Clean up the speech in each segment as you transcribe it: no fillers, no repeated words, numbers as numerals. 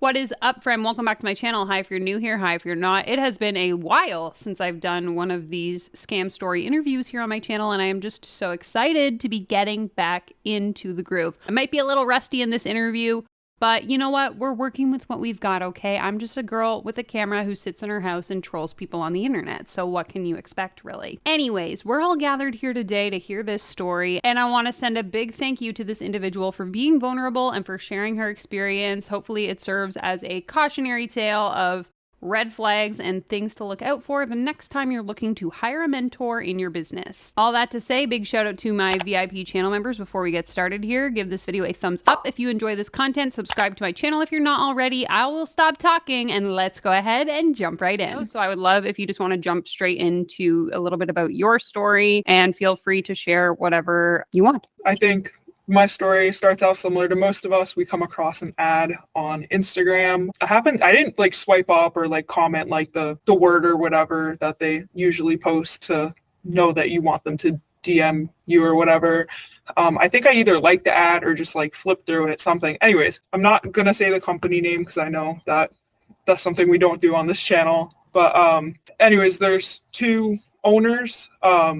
What is up, friend? Welcome back to my channel. Hi if you're new here, hi if you're not. It has been a while since I've done one of these scam story interviews here on my channel, and I am just so excited to be getting back into the groove. I might be a little rusty in this interview, but you know what? We're working with what we've got, okay? I'm just a girl with a camera who sits in her house and trolls people on the internet, so what can you expect, really? Anyways, we're all gathered here today to hear this story, and I want to send a big thank you to this individual for being vulnerable and for sharing her experience. Hopefully it serves as a cautionary tale of red flags and things to look out for the next time you're looking to hire a mentor in your business. All that to say, big shout out to my VIP channel members before we get started here. Give this video a thumbs up if you enjoy this content. Subscribe to my channel if you're not already. I will stop talking and let's go ahead and jump right in. So I would love if you just want to jump straight into a little bit about your story, and feel free to share whatever you want. I think my story starts out similar to most of us. We come across an ad on Instagram. I didn't like swipe up or like comment like the word or whatever that they usually post to know that you want them to DM you or whatever. I think I either liked the ad or just like flipped through it, something. Anyways, I'm not gonna say the company name because I know that that's something we don't do on this channel. But anyways, there's two owners,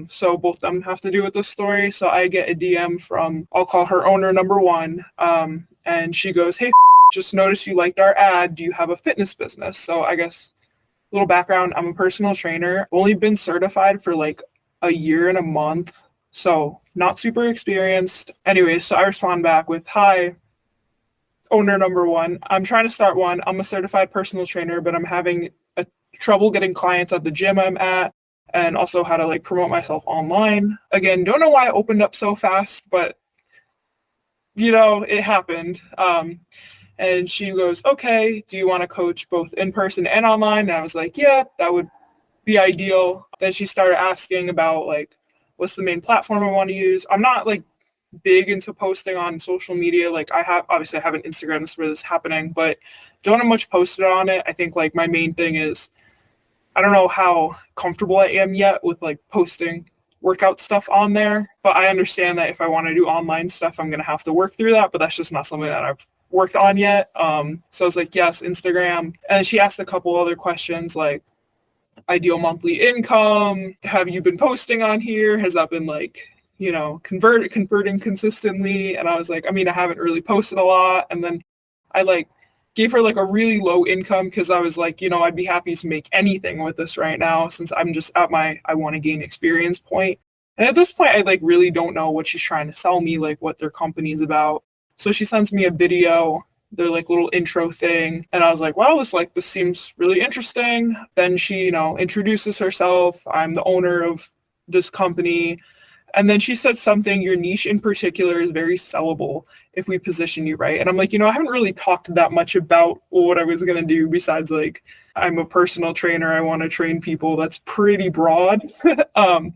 so both of them have to do with the story. So I get a DM from, I'll call her owner number one, and she goes, "Hey, just noticed you liked our ad. Do you have a fitness business?" So I guess a little background, I'm a personal trainer. Only been certified for like a year and a month, so not super experienced. Anyway, so I respond back with, "Hi, owner number one. I'm trying to start one. I'm a certified personal trainer, but I'm having a trouble getting clients at the gym I'm at, and also how to like promote myself online. Again, don't know why I opened up so fast, but it happened." And she goes, "Okay, do you want to coach both in person and online?" And I was like, "Yeah, that would be ideal." Then she started asking about like, what's the main platform I want to use. I'm not like big into posting on social media. Like I have an Instagram, that's where this is happening, but don't have much posted on it. I think like my main thing is, I don't know how comfortable I am yet with like posting workout stuff on there, but I understand that if I want to do online stuff, I'm gonna have to work through that. But that's just not something that I've worked on yet. So I was like, yes, Instagram. And she asked a couple other questions like ideal monthly income. Have you been posting on here? Has that been like, converting consistently? And I was like, I mean, I haven't really posted a lot. And then I like gave her like a really low income because I was like, I'd be happy to make anything with this right now since I'm just at my I want to gain experience point. And at this point, I like really don't know what she's trying to sell me, like what their company's about. So she sends me a video, their like little intro thing, and I was like, wow, this seems really interesting. Then she, introduces herself. I'm the owner of this company. And then she said something, your niche in particular is very sellable if we position you right. And I'm like, I haven't really talked that much about what I was going to do besides like, I'm a personal trainer. I want to train people. That's pretty broad. um,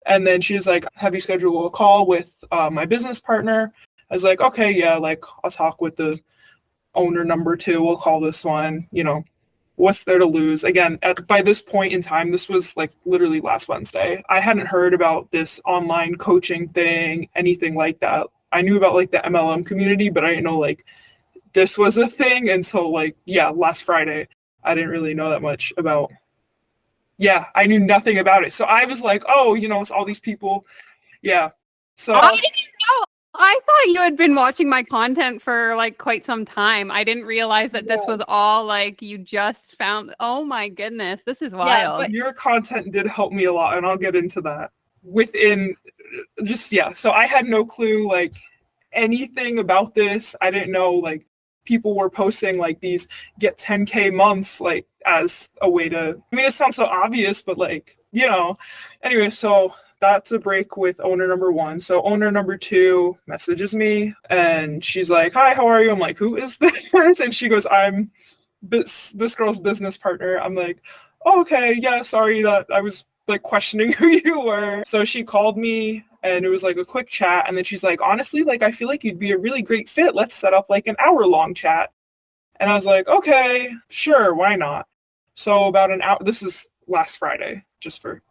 and then she's like, have you scheduled a call with my business partner? I was like, okay, yeah, like I'll talk with the owner number two. We'll call this one, what's there to lose? Again, by this point in time, this was like literally last Wednesday. I hadn't heard about this online coaching thing, anything like that. I knew about like the MLM community, but I didn't know like this was a thing until like, yeah, last Friday. I didn't really know that much about, yeah, I knew nothing about it. So I was like, oh, it's all these people. Yeah. I So didn't know. I thought you had been watching my content for like quite some time. I didn't realize that this yeah, was all like you just found. Oh my goodness, this is Yeah, wild. but your content did help me a lot, and I'll get into that within just, yeah. So I had no clue like anything about this. I didn't know like people were posting like these get 10K months like as a way to, I mean, it sounds so obvious, but like, anyway, so that's a break with owner number one. So owner number two messages me and she's like, "Hi, how are you?" I'm like, "Who is this?" And she goes, "I'm this girl's business partner." I'm like, "Oh, okay, yeah, sorry that I was like questioning who you were." So she called me and it was like a quick chat. And then she's like, "Honestly, like, I feel like you'd be a really great fit. Let's set up like an hour-long chat." And I was like, "Okay, sure, why not?" So about an hour, this is last Friday, just for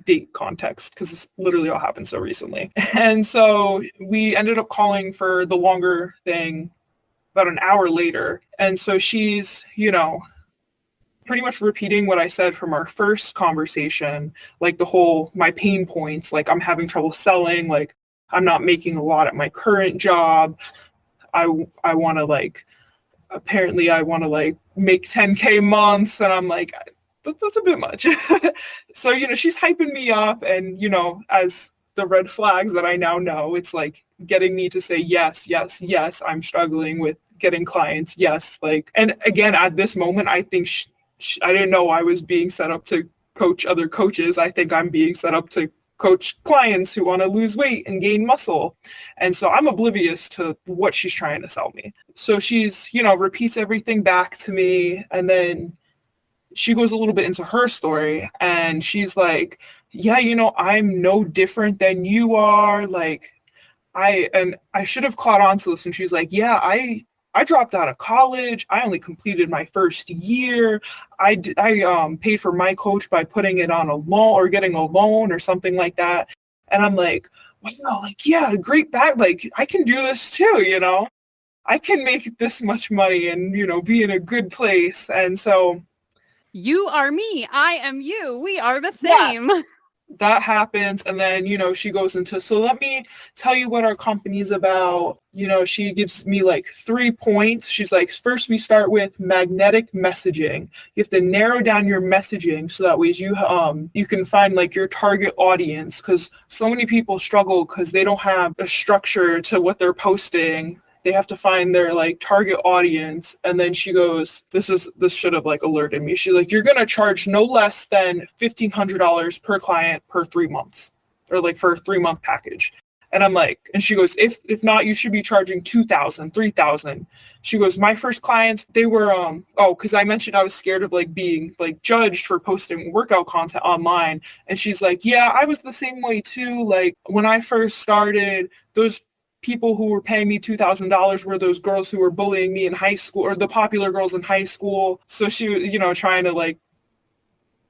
date context, because this literally all happened so recently. And so we ended up calling for the longer thing about an hour later. And so she's, pretty much repeating what I said from our first conversation, like the whole my pain points, like I'm having trouble selling, like I'm not making a lot at my current job. I want to like apparently I want to like make 10K months, and I'm like that's a bit much. So, she's hyping me up, and as the red flags that I now know, it's like getting me to say yes, yes, yes, I'm struggling with getting clients. Yes, like, and again, at this moment, I think I didn't know I was being set up to coach other coaches. I think I'm being set up to coach clients who want to lose weight and gain muscle. And so I'm oblivious to what she's trying to sell me. So she's, repeats everything back to me. And then she goes a little bit into her story, and she's like, yeah, I'm no different than you are. Like, I should have caught on to this. And she's like, yeah, I dropped out of college. I only completed my first year. I paid for my coach by putting it on a loan or getting a loan or something like that. And I'm like, wow, like, yeah, great back. Like, I can do this too. I can make this much money and, be in a good place. And so you are me. I am you. We are the yeah, same. that happens. And then, she goes into, so let me tell you what our company's about. She gives me like 3 points. She's like, first, we start with magnetic messaging. You have to narrow down your messaging so that way you can find like your target audience, because so many people struggle because they don't have a structure to what they're posting. They have to find their like target audience. And then she goes, this should have like alerted me. She's like, you're going to charge no less than $1,500 per client per 3 months, or like for a 3-month package. And I'm like, and she goes, if not, you should be charging 2,000, 3,000. She goes, my first clients, they were, because I mentioned I was scared of like being like judged for posting workout content online. And she's like, yeah, I was the same way too. Like when I first started, those people who were paying me $2,000 were those girls who were bullying me in high school, or the popular girls in high school. So she was, trying to like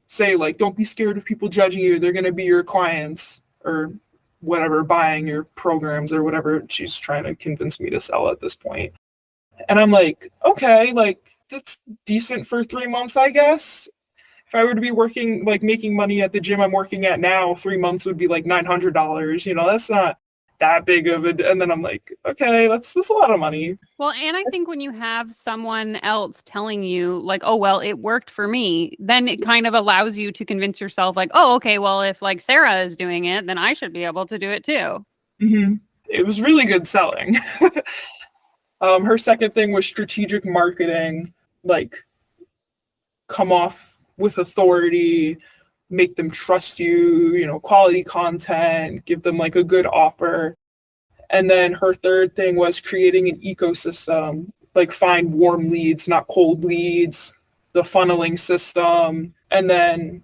say like, don't be scared of people judging you. They're going to be your clients or whatever, buying your programs or whatever she's trying to convince me to sell at this point. And I'm like, okay, like that's decent for 3 months, I guess. If I were to be working, like making money at the gym I'm working at now, 3 months would be like $900. That's not that big of it. And then I'm like, okay, that's a lot of money. Well, and I think when you have someone else telling you like, oh, well, it worked for me, then it kind of allows you to convince yourself like, oh, okay, well, if like Sarah is doing it, then I should be able to do it too. Mm-hmm. It was really good selling. Her second thing was strategic marketing, like come off with authority, make them trust you, quality content, give them like a good offer. And then her third thing was creating an ecosystem, like find warm leads, not cold leads, the funneling system. And then,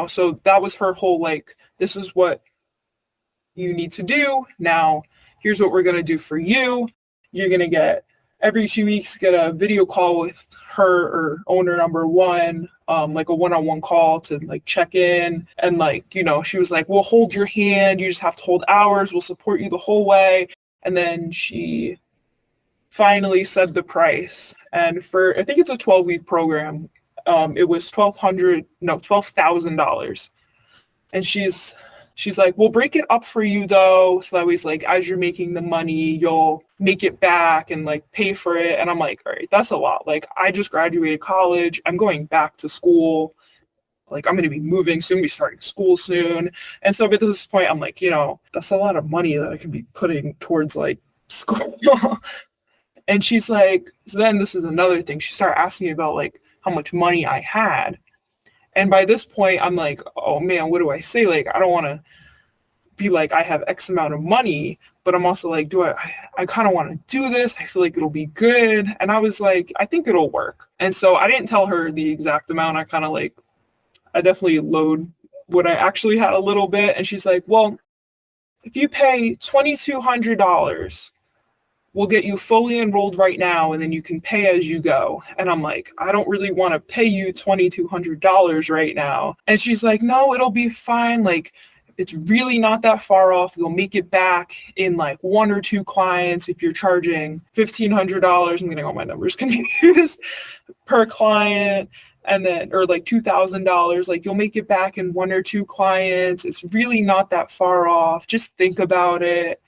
so that was her whole like, this is what you need to do. Now, here's what we're going to do for you. You're going to get every 2 weeks, get a video call with her or owner number one, like a one-on-one call to like check in. And like, she was like, we'll hold your hand. You just have to hold ours. We'll support you the whole way. And then she finally said the price. And I think it's a 12-week program. It was $12,000. And she's like, we'll break it up for you though. So that way, like, as you're making the money, you'll make it back and like pay for it. And I'm like, all right, that's a lot. Like, I just graduated college. I'm going back to school. Like, I'm going to be moving soon, be starting school soon. And so at this point, I'm like, that's a lot of money that I could be putting towards like school. And she's like, so then this is another thing. She started asking me about like how much money I had. And by this point, I'm like, oh man, what do I say? Like, I don't want to be like, I have X amount of money, but I'm also like, I kind of want to do this. I feel like it'll be good. And I was like, I think it'll work. And so I didn't tell her the exact amount. I definitely load what I actually had a little bit. And she's like, well, if you pay $2,200, we'll get you fully enrolled right now, and then you can pay as you go. And I'm like, I don't really want to pay you $2,200 right now. And she's like, no, it'll be fine. Like, it's really not that far off. You'll make it back in like one or two clients if you're charging $1,500. I'm getting all my numbers confused per client. And then, or like $2,000, like you'll make it back in one or two clients. It's really not that far off. Just think about it.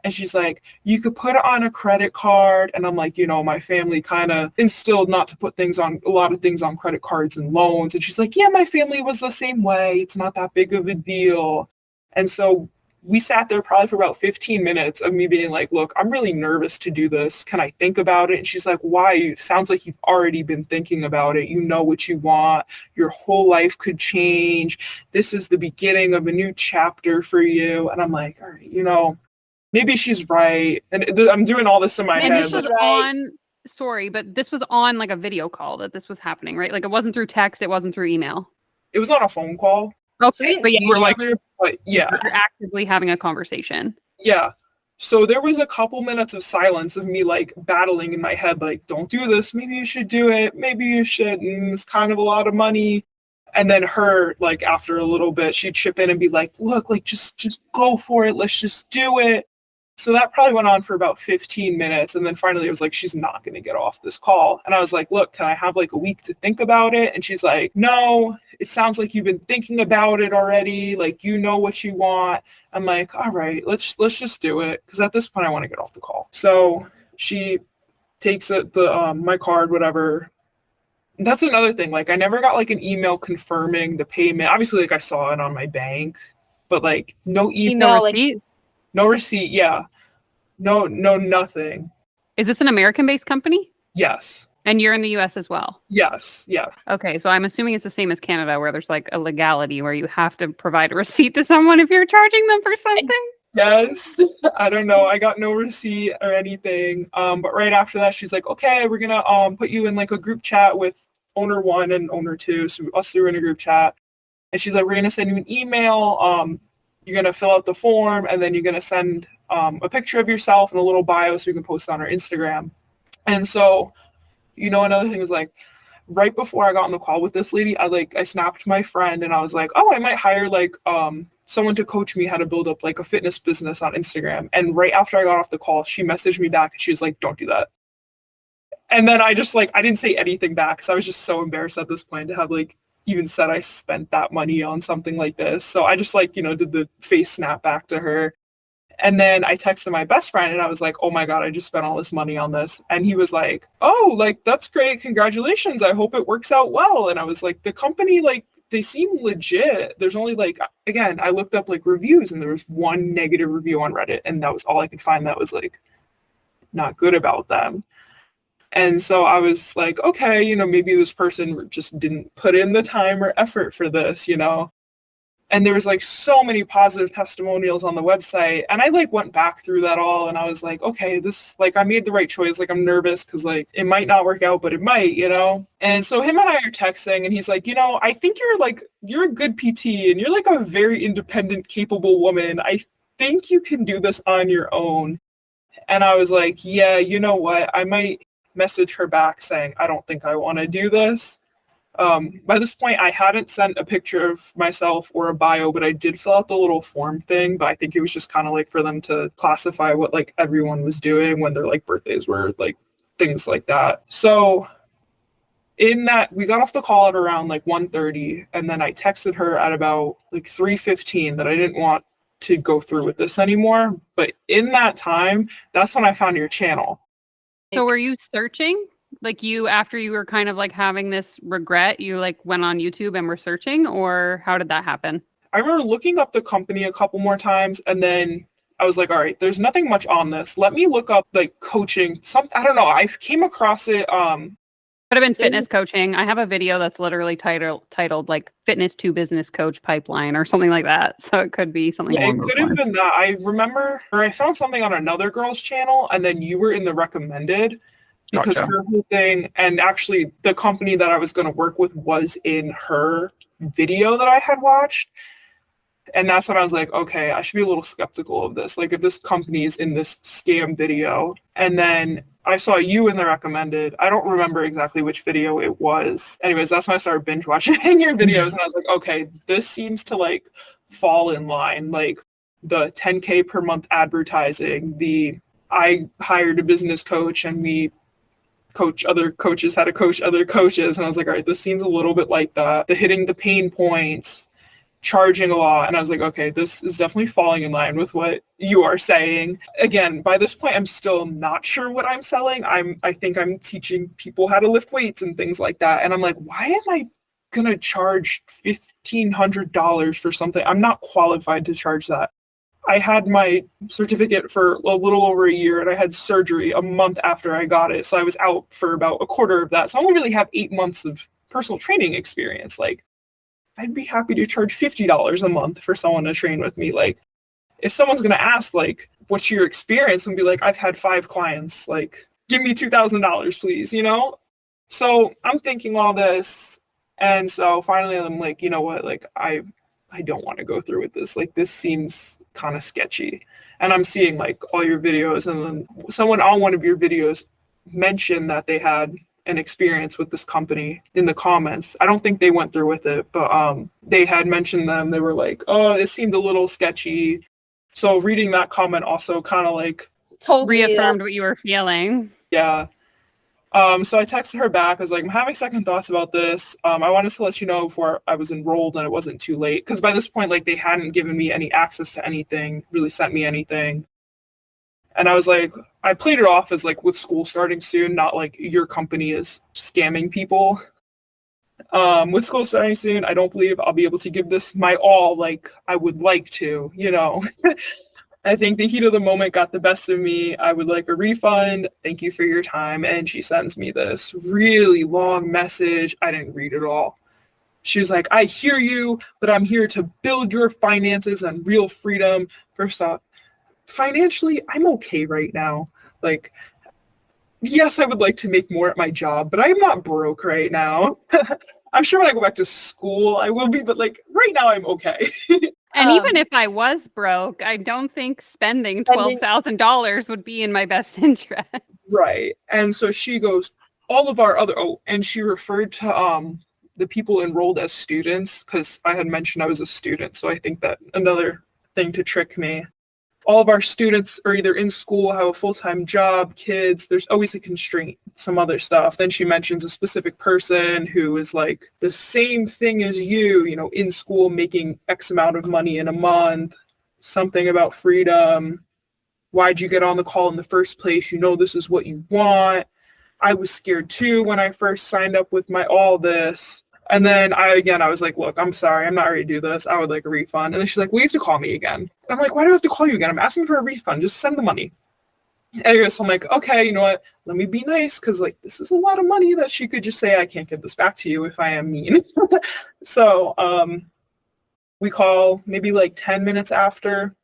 And she's like, you could put it on a credit card. And I'm like, my family kind of instilled not to put a lot of things on credit cards and loans. And she's like, yeah, my family was the same way. It's not that big of a deal. And so we sat there probably for about 15 minutes of me being like, look, I'm really nervous to do this. Can I think about it? And she's like, why? It sounds like you've already been thinking about it. You know what you want. Your whole life could change. This is the beginning of a new chapter for you. And I'm like, all right, maybe she's right. And I'm doing all this in my head. And this was on, sorry, but this was on like a video call that this was happening, right? Like it wasn't through text, it wasn't through email. It was on a phone call. Okay, but yeah, yeah, you're actively having a conversation. Yeah. So there was a couple minutes of silence of me like battling in my head, like, don't do this. Maybe you should do it. Maybe you shouldn't. It's kind of a lot of money. And then her, like, after a little bit, she'd chip in and be like, look, like, just go for it. Let's just do it. So that probably went on for about 15 minutes. And then finally it was like, she's not going to get off this call. And I was like, look, can I have like a week to think about it? And she's like, no, it sounds like you've been thinking about it already. Like, you know what you want. I'm like, all right, let's just do it. Because at this point I want to get off the call. So she takes my card, whatever. And that's another thing. Like, I never got like an email confirming the payment. Obviously, like I saw it on my bank, but like no email. Receipt? No receipt, yeah. No, nothing. Is this an American-based company? Yes. And you're in the US as well? Yes, yeah. Okay, so I'm assuming it's the same as Canada where there's like a legality where you have to provide a receipt to someone if you're charging them for something? Yes. I don't know. I got no receipt or anything. But right after that, she's like, okay, we're gonna put you in like a group chat with owner 1 and owner 2. So us three were in a group chat. And she's like, we're gonna send you an email. You're going to fill out the form, and then you're going to send a picture of yourself and a little bio so you can post it on our Instagram. And so, another thing was like, right before I got on the call with this lady, I snapped my friend and I was like, oh, I might hire like someone to coach me how to build up like a fitness business on Instagram. And right after I got off the call, she messaged me back and she was like, don't do that. And then I just I didn't say anything back because I was just so embarrassed at this point to have even said I spent that money on something like this. So I just did the face snap back to her. And then I texted my best friend and I was like, oh my God, I just spent all this money on this. And he was like, oh, like, that's great. Congratulations. I hope it works out well. And I was like, the company, they seem legit. There's only again, I looked up reviews and there was one negative review on Reddit. And that was all I could find that was not good about them. And so I was like, okay, maybe this person just didn't put in the time or effort for this, And there was so many positive testimonials on the website. And I went back through that all and I was like, okay, this, I made the right choice. I'm nervous because it might not work out, but it might, And so him and I are texting and he's like, I think you're a good PT and you're a very independent, capable woman. I think you can do this on your own. And I was like, yeah, you know what? I might message her back saying, I don't think I want to do this. By this point, I hadn't sent a picture of myself or a bio, but I did fill out the little form thing. But I think it was just kind of for them to classify what everyone was doing when their birthdays were, things like that. So in that, we got off the call at around 1:30, and then I texted her at about 3:15 that I didn't want to go through with this anymore. But in that time, that's when I found your channel. So were you searching? After you were kind of having this regret, you went on YouTube and were searching, or how did that happen? I remember looking up the company a couple more times and then I was like, all right, there's nothing much on this. Let me look up coaching. I don't know. I came across it. Could have been fitness coaching. I have a video that's literally titled fitness to business coach pipeline or something like that. So it could be something. Yeah, it could have been that. I remember, or I found something on another girl's channel and then you were in the recommended because her whole thing, and actually the company that I was going to work with was in her video that I had watched. And that's when I was like, okay, I should be a little skeptical of this. If this company is in this scam video. And then I saw you in the recommended. I don't remember exactly which video it was. Anyways, that's when I started binge watching your videos. And I was like, okay, this seems to fall in line. Like the 10K per month advertising, the I hired a business coach and we coach other coaches how to coach other coaches. And I was like, all right, this seems a little bit like that. The hitting the pain points, charging a lot. And I was like, okay, this is definitely falling in line with what you are saying. Again, by this point, I'm still not sure what I'm selling. I think I'm teaching people how to lift weights and things like that. And I'm like, why am I gonna charge $1,500 for something? I'm not qualified to charge that. I had my certificate for a little over a year and I had surgery a month after I got it. So I was out for about a quarter of that. So I only really have 8 months of personal training experience. Like, I'd be happy to charge $50 a month for someone to train with me. Like, if someone's going to ask, like, what's your experience, and be like, I've had 5 clients, like, give me $2,000, please, you know? So I'm thinking all this. And so finally, I'm like, you know what? Like, I don't want to go through with this. Like, this seems kind of sketchy. And I'm seeing like all your videos, and then someone on one of your videos mentioned that they had an experience with this company in the comments. I don't think they went through with it, but they had mentioned them. They were like, oh, it seemed a little sketchy. So reading that comment also kind of like reaffirmed what you were feeling. Yeah. So I texted her back. I was like, I'm having second thoughts about this. I wanted to let you know before I was enrolled and it wasn't too late. Because by this point, like, they hadn't given me any access to anything, really sent me anything. And I was like, I played it off as like, with school starting soon, not like your company is scamming people. With school starting soon, I don't believe I'll be able to give this my all like I would like to, you know. I think the heat of the moment got the best of me. I would like a refund. Thank you for your time. And she sends me this really long message. I didn't read it all. She was like, I hear you, but I'm here to build your finances and real freedom. First off, financially, I'm okay right now. Like, yes, I would like to make more at my job, but I'm not broke right now. I'm sure when I go back to school, I will be, but like right now, I'm okay. And even if I was broke, I don't think spending $12,000 would be in my best interest. Right. And so she goes, all of our other, oh, and she referred to the people enrolled as students, because I had mentioned I was a student. So I think that another thing to trick me. All of our students are either in school, have a full-time job, kids. There's always a constraint, some other stuff. Then she mentions a specific person who is like the same thing as you know, in school, making X amount of money in a month, something about freedom. Why'd you get on the call in the first place? You know, this is what you want. I was scared too when I first signed up with my all this. And then I was like, look, I'm sorry, I'm not ready to do this. I would like a refund. And then she's like, well, you have to call me again. And I'm like, why do I have to call you again? I'm asking for a refund. Just send the money. Anyway, so I'm like, okay, you know what? Let me be nice, because like this is a lot of money that she could just say, I can't give this back to you if I am mean. So we call maybe like 10 minutes after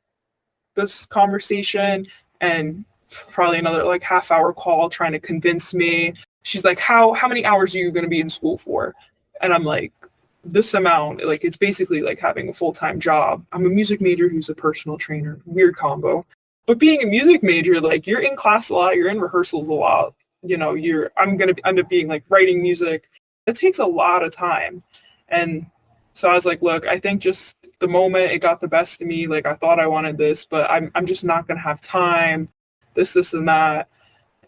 this conversation, and probably another like half-hour call trying to convince me. She's like, how many hours are you going to be in school for? And I'm like, this amount. Like, it's basically like having a full-time job. I'm a music major who's a personal trainer. Weird combo. But being a music major, like, you're in class a lot, you're in rehearsals a lot. You know, I'm going to end up being like writing music. It takes a lot of time. And so I was like, look, I think just the moment it got the best of me. Like, I thought I wanted this, but I'm just not gonna have time. This, and that.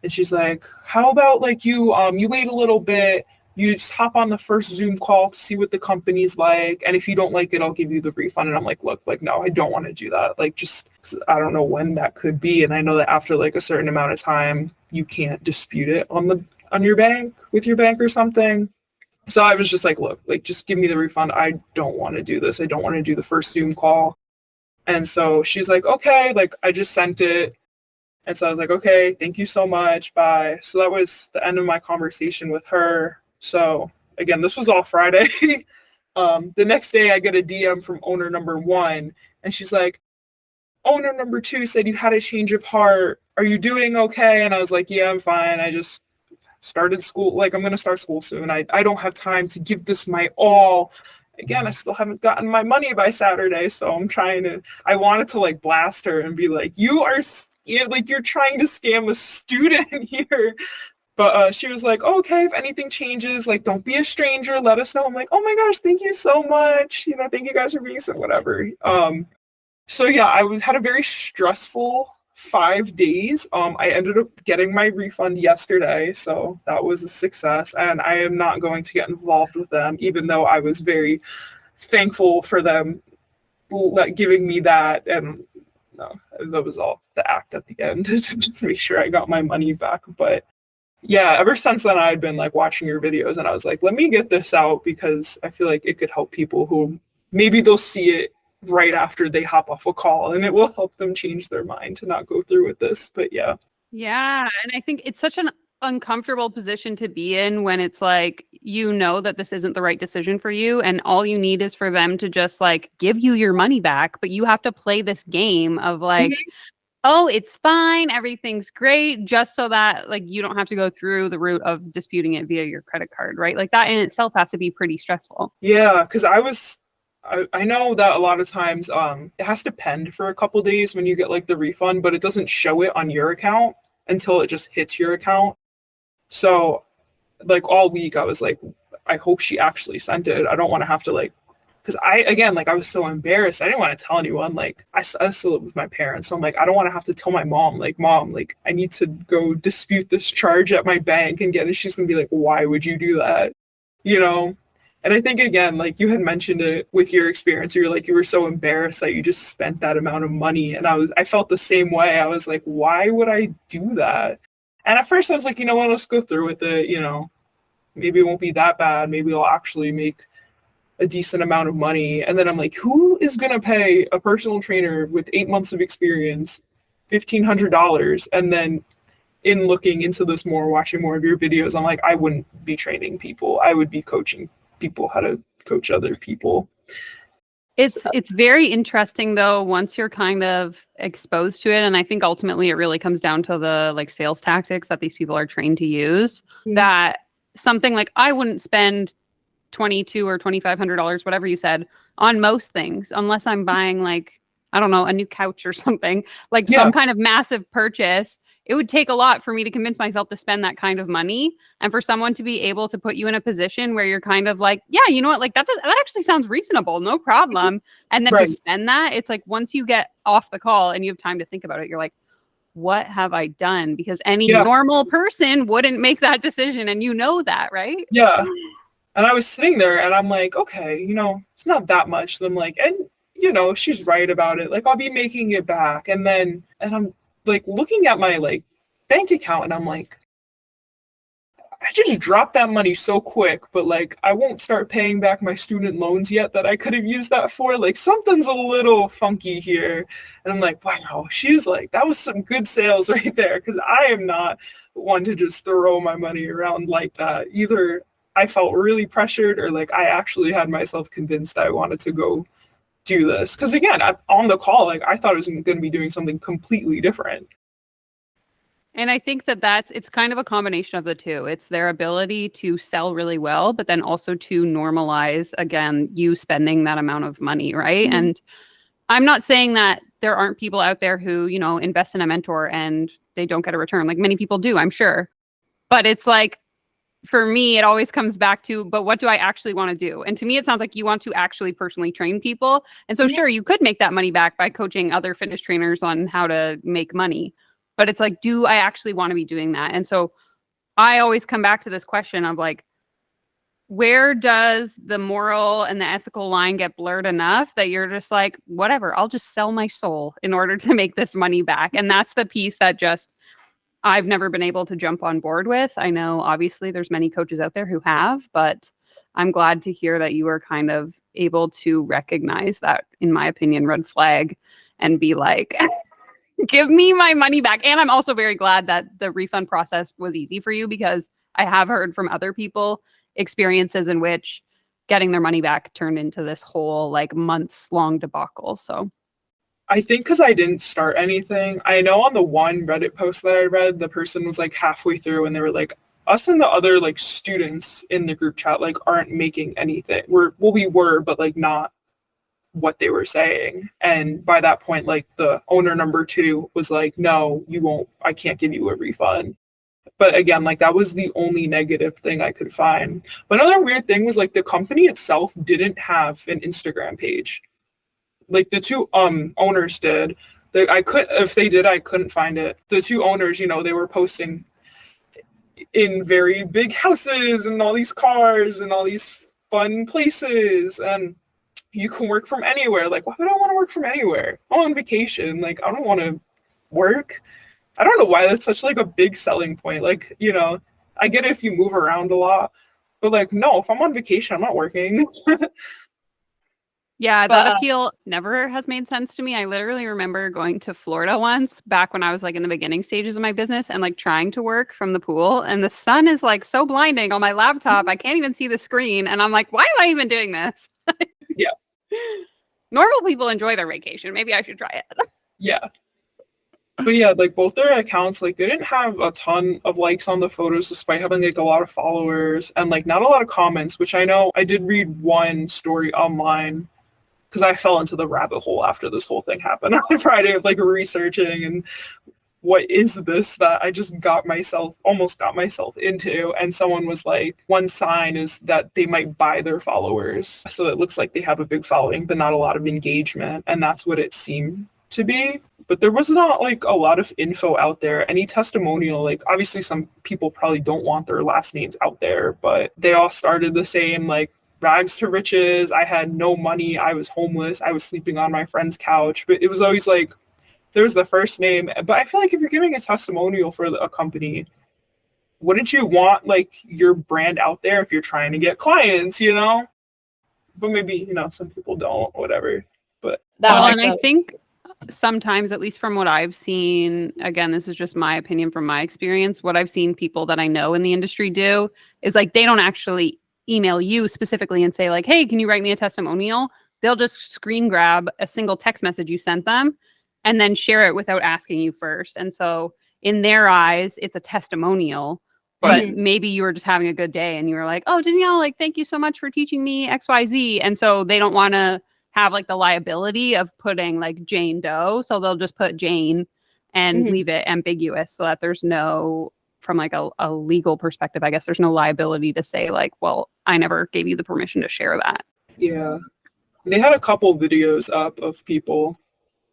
And she's like, how about like you wait a little bit, you just hop on the first Zoom call to see what the company's like. And if you don't like it, I'll give you the refund. And I'm like, look, like, no, I don't want to do that. Like, just, I don't know when that could be. And I know that after like a certain amount of time, you can't dispute it on your bank with your bank or something. So I was just like, look, like, just give me the refund. I don't want to do this. I don't want to do the first Zoom call. And so she's like, okay, like, I just sent it. And so I was like, okay, thank you so much. Bye. So that was the end of my conversation with her. So again, this was all Friday. The next day I get a DM from owner number 1, and she's like, owner number 2 said you had a change of heart. Are you doing okay? And I was like, yeah, I'm fine. I just started school. Like, I'm going to start school soon. I don't have time to give this my all. Again, I still haven't gotten my money by Saturday. So I wanted to like blast her and be like, like, you're trying to scam a student here. But she was like, oh, okay, if anything changes, like, don't be a stranger. Let us know. I'm like, oh my gosh, thank you so much. You know, thank you guys for being so whatever. So yeah, had a very stressful 5 days. I ended up getting my refund yesterday, so that was a success. And I am not going to get involved with them, even though I was very thankful for them giving me that. And no, that was all the act at the end to just make sure I got my money back. But yeah, ever since then, I'd been like watching your videos and I was like, let me get this out because I feel like it could help people who maybe they'll see it right after they hop off a call and it will help them change their mind to not go through with this. But yeah. Yeah, and I think it's such an uncomfortable position to be in when it's like you know that this isn't the right decision for you and all you need is for them to just like give you your money back, but you have to play this game of like, Mhm. oh, it's fine, everything's great, just so that like you don't have to go through the route of disputing it via your credit card, right? Like that in itself has to be pretty stressful. Yeah, because I know that a lot of times it has to pend for a couple days when you get like the refund, but it doesn't show it on your account until it just hits your account. So like all week I was like, I hope she actually sent it. I don't want to have to like, because I again like I was so embarrassed. I didn't want to tell anyone. Like I still live with my parents, so I'm like I don't want to have to tell my mom. Like mom, like I need to go dispute this charge at my bank and get it. She's gonna be like, why would you do that? You know. And I think again, like you had mentioned it with your experience, you're like you were so embarrassed that you just spent that amount of money, and I felt the same way. I was like, why would I do that? And at first I was like, you know what, let's go through with it. You know, maybe it won't be that bad. Maybe I'll actually make a decent amount of money. And then I'm like, who is going to pay a personal trainer with 8 months of experience $1,500? And then in looking into this more, watching more of your videos, I'm like, I wouldn't be training people. I would be coaching people how to coach other people. It's very interesting though once you're kind of exposed to it, and I think ultimately it really comes down to the like sales tactics that these people are trained to use, that something like I wouldn't spend 22 or $2,500, whatever you said, on most things unless I'm buying like, I don't know, a new couch or something, like some Yeah, kind of massive purchase. It would take a lot for me to convince myself to spend that kind of money, and for someone to be able to put you in a position where you're kind of like, yeah, you know what, like that actually sounds reasonable, no problem. And then to right. spend that, it's like once you get off the call and you have time to think about it, you're like, what have I done? Because any Yeah, normal person wouldn't make that decision, and you know that, right? yeah. And I was sitting there and I'm like, okay, it's not that much. And I'm like, and she's right about it. Like I'll be making it back. And I'm like looking at my like bank account and I'm like, I just dropped that money so quick, but like I won't start paying back my student loans yet that I could have used that for. Like something's a little funky here. And I'm like, wow, she's like, that was some good sales right there. Cause I am not one to just throw my money around like that. Either I felt really pressured or like I actually had myself convinced I wanted to go do this. Cause again, on the call, like I thought I was going to be doing something completely different. And I think that it's kind of a combination of the two. It's their ability to sell really well, but then also to normalize, again, you spending that amount of money, right? Mhm. And I'm not saying that there aren't people out there who, invest in a mentor and they don't get a return. Like many people do, I'm sure. But it's like, for me, it always comes back to, but what do I actually want to do? And to me, it sounds like you want to actually personally train people. And so, sure, you could make that money back by coaching other fitness trainers on how to make money. But it's like, do I actually want to be doing that? And so I always come back to this question of like, where does the moral and the ethical line get blurred enough that you're just like, whatever, I'll just sell my soul in order to make this money back? And that's the piece that just I've never been able to jump on board with. I know obviously there's many coaches out there who have, but I'm glad to hear that you are kind of able to recognize that, in my opinion, red flag and be like, give me my money back. And I'm also very glad that the refund process was easy for you, because I have heard from other people experiences in which getting their money back turned into this whole like months long debacle. So I think because I didn't start anything. I know on the one Reddit post that I read, the person was like halfway through and they were like, us and the other like students in the group chat like aren't making anything. We were, but like not what they were saying. And by that point, like the owner number two was like, no, you won't, I can't give you a refund. But again, like that was the only negative thing I could find. But another weird thing was like the company itself didn't have an Instagram page. Like the two owners did. I could, if they did, I couldn't find it. The two owners, they were posting in very big houses and all these cars and all these fun places, and you can work from anywhere. Like, why would I want to work from anywhere? I'm on vacation. Like, I don't want to work. I don't know why that's such like a big selling point. Like, I get it if you move around a lot, but like, no, if I'm on vacation, I'm not working. Yeah, But that appeal never has made sense to me. I literally remember going to Florida once back when I was like in the beginning stages of my business and like trying to work from the pool. And the sun is like so blinding on my laptop. I can't even see the screen. And I'm like, why am I even doing this? yeah, Normal people enjoy their vacation. Maybe I should try it. yeah. But yeah, like both their accounts, like they didn't have a ton of likes on the photos despite having like a lot of followers and like not a lot of comments, which I know I did read one story online because I fell into the rabbit hole after this whole thing happened on Friday of like researching and what is this that I just almost got myself into. And someone was like, one sign is that they might buy their followers. So it looks like they have a big following, but not a lot of engagement. And that's what it seemed to be. But there was not like a lot of info out there. Any testimonial, like obviously some people probably don't want their last names out there, but they all started the same, like rags to riches. I had no money. I was homeless. I was sleeping on my friend's couch. But it was always like, there's the first name. But I feel like if you're giving a testimonial for a company, wouldn't you want like your brand out there if you're trying to get clients? But maybe, some people don't, whatever. But That Well, and I also, think sometimes, at least from what I've seen, again, this is just my opinion from my experience, what I've seen people that I know in the industry do is like they don't actually email you specifically and say like, hey, can you write me a testimonial? They'll just screen grab a single text message you sent them and then share it without asking you first. And so in their eyes, it's a testimonial, but Mhm. maybe you were just having a good day and you were like, oh, Danielle, like, thank you so much for teaching me XYZ. And so they don't want to have like the liability of putting like Jane Doe. So they'll just put Jane and Mhm. leave it ambiguous so that there's no, from like a legal perspective, I guess there's no liability to say like, well, I never gave you the permission to share that. yeah, they had a couple videos up of people.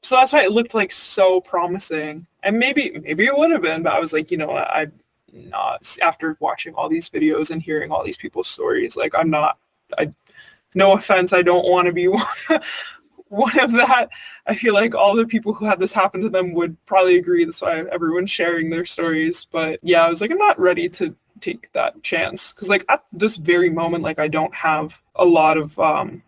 So that's why it looked like so promising. And maybe it would have been, but I was like, I'm not after watching all these videos and hearing all these people's stories, like I'm not I no offense, I don't want to be one of that. I feel like all the people who had this happen to them would probably agree. That's why everyone's sharing their stories. But yeah, I was like, I'm not ready to take that chance because like at this very moment, like I don't have a lot of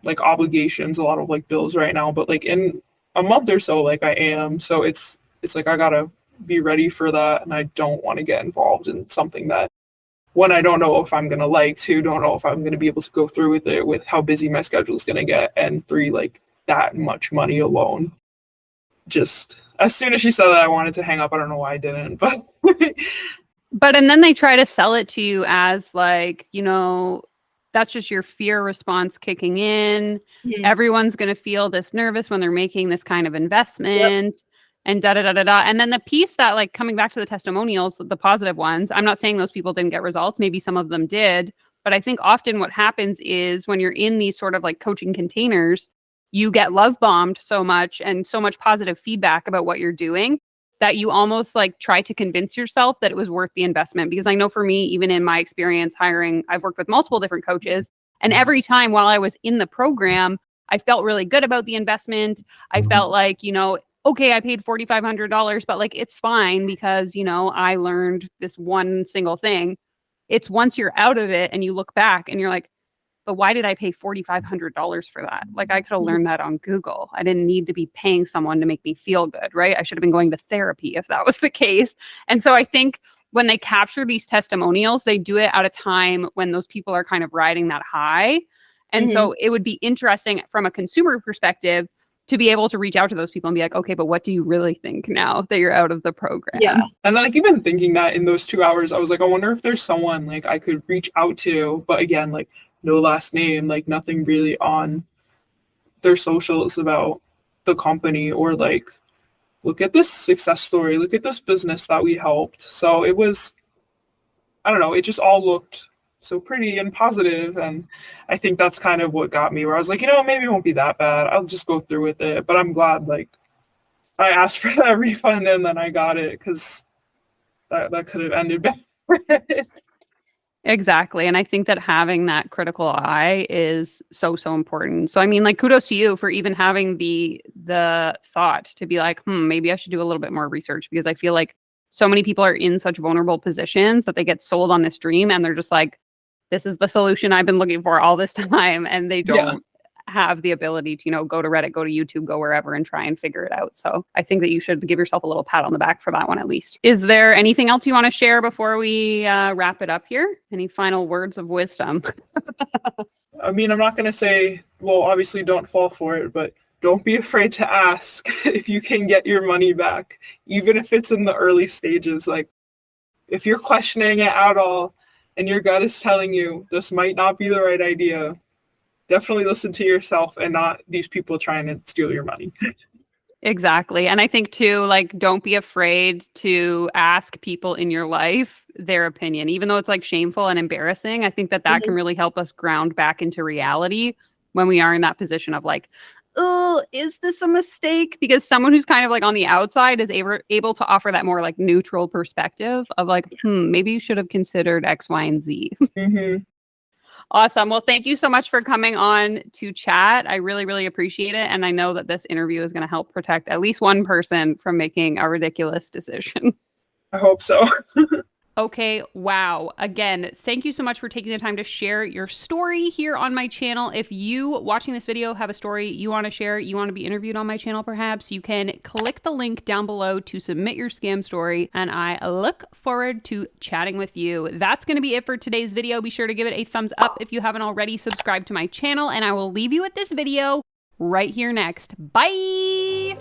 like obligations, a lot of like bills right now. But like in a month or so, like I am. So it's like I gotta be ready for that, and I don't want to get involved in something that one, I don't know if I'm gonna like, two, don't know if I'm gonna be able to go through with it with how busy my schedule is gonna get, and three, like that much money alone. Just as soon as she said that I wanted to hang up, I don't know why I didn't, but But and then they try to sell it to you as like, that's just your fear response kicking in. Mhm. Everyone's going to feel this nervous when they're making this kind of yep. investment and da da da da da. And then the piece that like coming back to the testimonials, the positive ones, I'm not saying those people didn't get results. Maybe some of them did, but I think often what happens is when you're in these sort of like coaching containers, you get love bombed so much and so much positive feedback about what you're doing that you almost like try to convince yourself that it was worth the investment. Because I know for me, even in my experience hiring, I've worked with multiple different coaches. And every time while I was in the program, I felt really good about the investment. I felt like, okay, I paid $4,500, but like it's fine because, I learned this one single thing. It's once you're out of it and you look back and you're like, but why did I pay $4,500 for that? Like I could have learned that on Google. I didn't need to be paying someone to make me feel good, right? I should have been going to therapy if that was the case. And so I think when they capture these testimonials, they do it at a time when those people are kind of riding that high. And Mhm. so it would be interesting from a consumer perspective to be able to reach out to those people and be like, okay, but what do you really think now that you're out of the Yeah. program? And like even thinking that in those 2 hours, I was like, I wonder if there's someone like I could reach out to, but again, like no last name, like nothing really on their socials about the company or like look at this success story, look at this business that we helped. So it was I don't know, it just all looked so pretty and positive, and I think that's kind of what got me where I was like, maybe it won't be that bad. I'll just go through with it. But I'm glad like I asked for that refund and then I got it because that could have ended bad. Exactly. And I think that having that critical eye is so, so important. So I mean, like kudos to you for even having the thought to be like, maybe I should do a little bit more research because I feel like so many people are in such vulnerable positions that they get sold on this dream and they're just like, this is the solution I've been looking for all this time. And they Yeah. don't have the ability to, go to Reddit, go to YouTube, go wherever and try and figure it out. So I think that you should give yourself a little pat on the back for that one at least. Is there anything else you want to share before we wrap it up here? Any final words of wisdom? I mean, I'm not going to say, well, obviously don't fall for it, but don't be afraid to ask if you can get your money back, even if it's in the early stages. Like, if you're questioning it at all and your gut is telling you this might not be the right idea, definitely listen to yourself and not these people trying to steal your money. Exactly. And I think too, like, don't be afraid to ask people in your life their opinion, even though it's like shameful and embarrassing. I think that that can Mhm. really help us ground back into reality when we are in that position of like, oh, is this a mistake? Because someone who's kind of like on the outside is able to offer that more like neutral perspective of like, maybe you should have considered X, Y, and Z. Mhm. Awesome. Well, thank you so much for coming on to chat. I really, really appreciate it. And I know that this interview is going to help protect at least one person from making a ridiculous decision. I hope so. Okay, wow. Again, thank you so much for taking the time to share your story here on my channel. If you watching this video have a story you want to share, you want to be interviewed on my channel perhaps, you can click the link down below to submit your scam story, and I look forward to chatting with you. That's going to be it for today's video. Be sure to give it a thumbs up if you haven't already subscribed to my channel, and I will leave you with this video right here next. Bye!